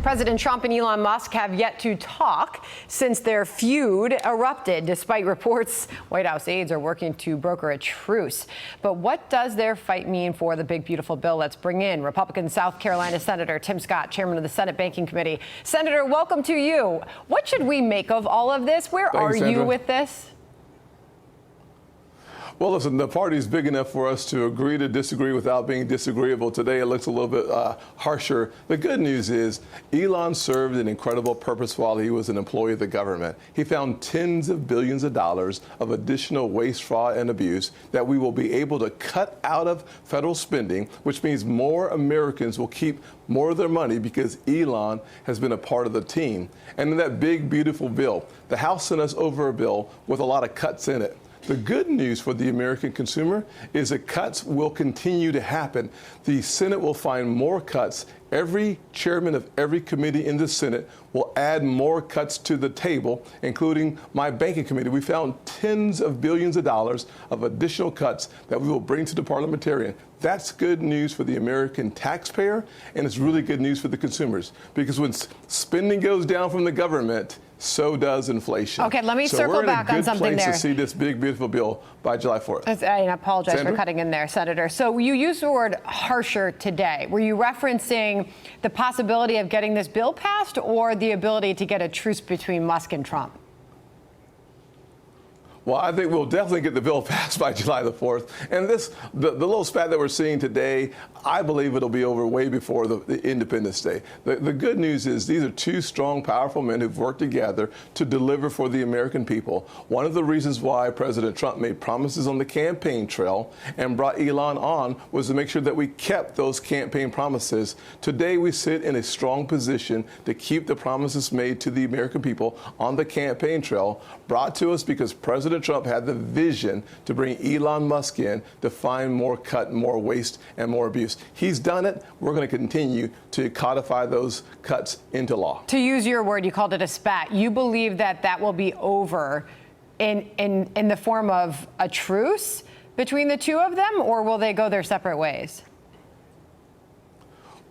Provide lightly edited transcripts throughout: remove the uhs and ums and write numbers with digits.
President Trump and Elon Musk have yet to talk since their feud erupted. Despite reports, White House aides are working to broker a truce. But what does their fight mean for the big, beautiful bill? Let's bring in Republican South Carolina Senator Tim Scott, chairman of the Senate Banking Committee. Senator, welcome to you. What should we make of all of this? Where are you with this? Well, listen, the party's big enough for us to agree to disagree without being disagreeable. Today, it looks a little bit harsher. The good news is Elon served an incredible purpose while he was an employee of the government. He found tens of billions of dollars of additional waste, fraud, and abuse that we will be able to cut out of federal spending, which means more Americans will keep more of their money because Elon has been a part of the team. And in that big, beautiful bill, the House sent us over a bill with a lot of cuts in it. The good news for the American consumer is that cuts will continue to happen. The Senate will find more cuts. Every chairman of every committee in the Senate will add more cuts to the table, including my banking committee. We found tens of billions of dollars of additional cuts that we will bring to the parliamentarian. That's good news for the American taxpayer, and it's really good news for the consumers, because when spending goes down from the government, so does inflation. Okay, let me circle back on something there. We're in a good place to see this big, beautiful bill by July 4th. I apologize for cutting in there, Senator. So you used the word harsher today. Were you referencing the possibility of getting this bill passed or the ability to get a truce between Musk and Trump? Well, I think we'll definitely get the bill passed by July the 4th. And the little spat that we're seeing today, I believe it'll be over way before the Independence Day. The good news is these are two strong, powerful men who've worked together to deliver for the American people. One of the reasons why President Trump made promises on the campaign trail and brought Elon on was to make sure that we kept those campaign promises. Today, we sit in a strong position to keep the promises made to the American people on the campaign trail, brought to us because President Trump had the vision to bring Elon Musk in to find more cut, more waste, and more abuse. He's done it. We're going to continue to codify those cuts into law. To use your word, you called it a spat. You believe that that will be over in the form of a truce between the two of them, or will they go their separate ways?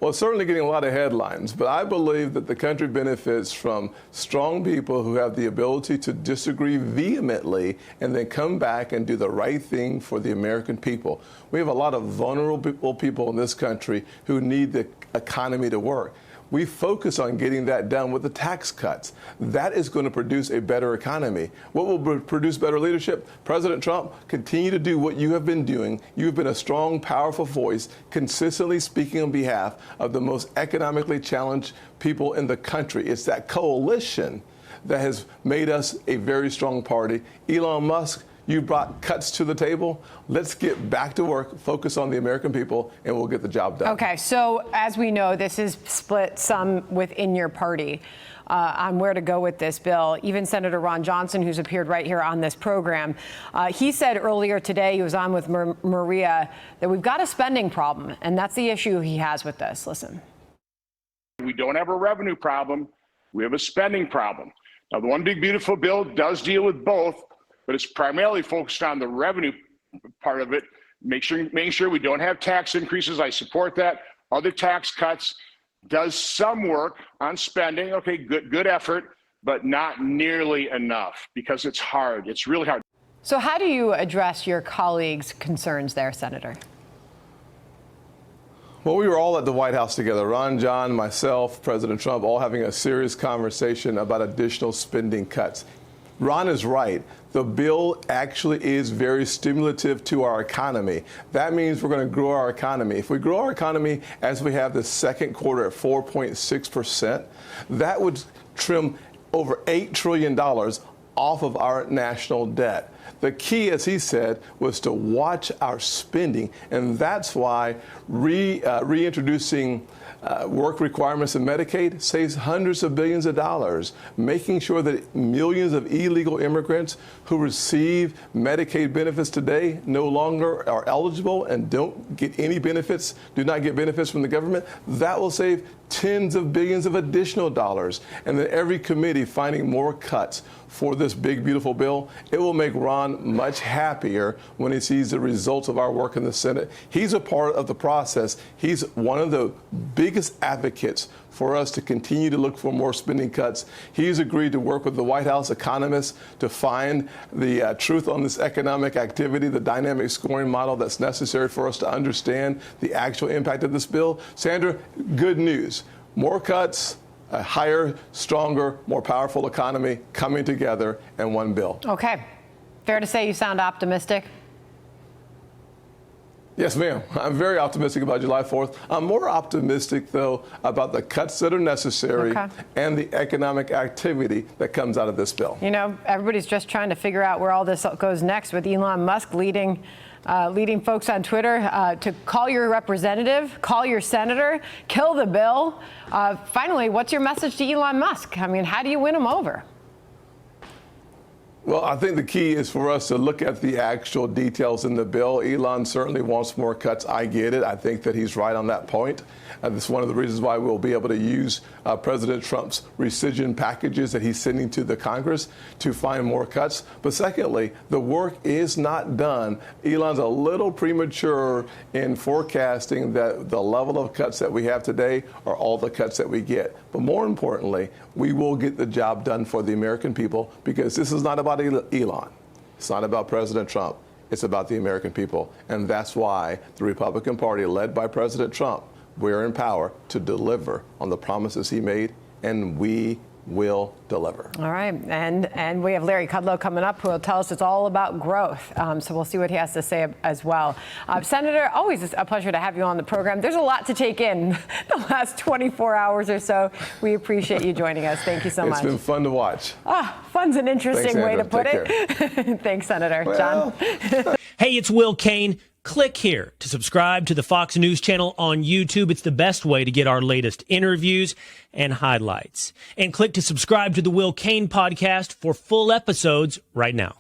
Well, it's certainly getting a lot of headlines, but I believe that the country benefits from strong people who have the ability to disagree vehemently and then come back and do the right thing for the American people. We have a lot of vulnerable people in this country who need the economy to work. We focus on getting that done with the tax cuts. That is going to produce a better economy. What will produce better leadership? President Trump, continue to do what you have been doing. You've been a strong, powerful voice, consistently speaking on behalf of the most economically challenged people in the country. It's that coalition that has made us a very strong party. Elon Musk, you brought cuts to the table. Let's get back to work, focus on the American people, and we'll get the job done. Okay, so as we know, this is split some within your party on where to go with this bill. Even Senator Ron Johnson, who's appeared right here on this program, he said earlier today, he was on with Maria, that we've got a spending problem, and that's the issue he has with this. Listen. We don't have a revenue problem. We have a spending problem. Now, the one big, beautiful bill does deal with both, but it's primarily focused on the revenue part of it, making sure we don't have tax increases. I support that. Other tax cuts does some work on spending. Okay, good effort, but not nearly enough because it's hard. It's really hard. So how do you address your colleagues' concerns there, Senator? Well, we were all at the White House together, Ron, John, myself, President Trump, all having a serious conversation about additional spending cuts. Ron is right. The bill actually is very stimulative to our economy. That means we're going to grow our economy. If we grow our economy as we have the second quarter at 4.6%, that would trim over $8 trillion off of our national debt. The key, as he said, was to watch our spending, and that's why reintroducing work requirements in Medicaid saves hundreds of billions of dollars, making sure that millions of illegal immigrants who receive Medicaid benefits today no longer are eligible and don't get any benefits, do not get benefits from the government. That will save tens of billions of additional dollars. And then every committee finding more cuts for this big, beautiful bill. It will make Ron Elon much happier when he sees the results of our work in the Senate. He's a part of the process. He's one of the biggest advocates for us to continue to look for more spending cuts. He's agreed to work with the White House economists to find the truth on this economic activity, the dynamic scoring model that's necessary for us to understand the actual impact of this bill. Sandra, good news. More cuts, a higher, stronger, more powerful economy coming together in one bill. Okay. Fair to say you sound optimistic? Yes, ma'am. I'm very optimistic about July 4th. I'm more optimistic, though, about the cuts that are necessary and the economic activity that comes out of this bill. You know, everybody's just trying to figure out where all this goes next, with Elon Musk leading folks on Twitter to call your representative, call your senator, kill the bill. Finally, what's your message to Elon Musk? I mean, how do you win him over? Well, I think the key is for us to look at the actual details in the bill. Elon certainly wants more cuts. I get it. I think that he's right on that point. This is one of the reasons why we'll be able to use President Trump's rescission packages that he's sending to the Congress to find more cuts. But secondly, the work is not done. Elon's a little premature in forecasting that the level of cuts that we have today are all the cuts that we get. But more importantly, we will get the job done for the American people, because this is not about Elon. It's not about President Trump. It's about the American people. And that's why the Republican Party, led by President Trump, we're in power to deliver on the promises he made, and we will deliver. All right. And we have Larry Kudlow coming up, who will tell us it's all about growth. So we'll see what he has to say as well. Senator, always a pleasure to have you on the program. There's a lot to take in the last 24 hours or so. We appreciate you joining us. Thank you so much. It's been fun to watch. Fun's an interesting way to put it. Thanks, Senator. John? Hey, it's Will Cain. Click here to subscribe to the Fox News channel on YouTube. It's the best way to get our latest interviews and highlights. And click to subscribe to the Will Cain podcast for full episodes right now.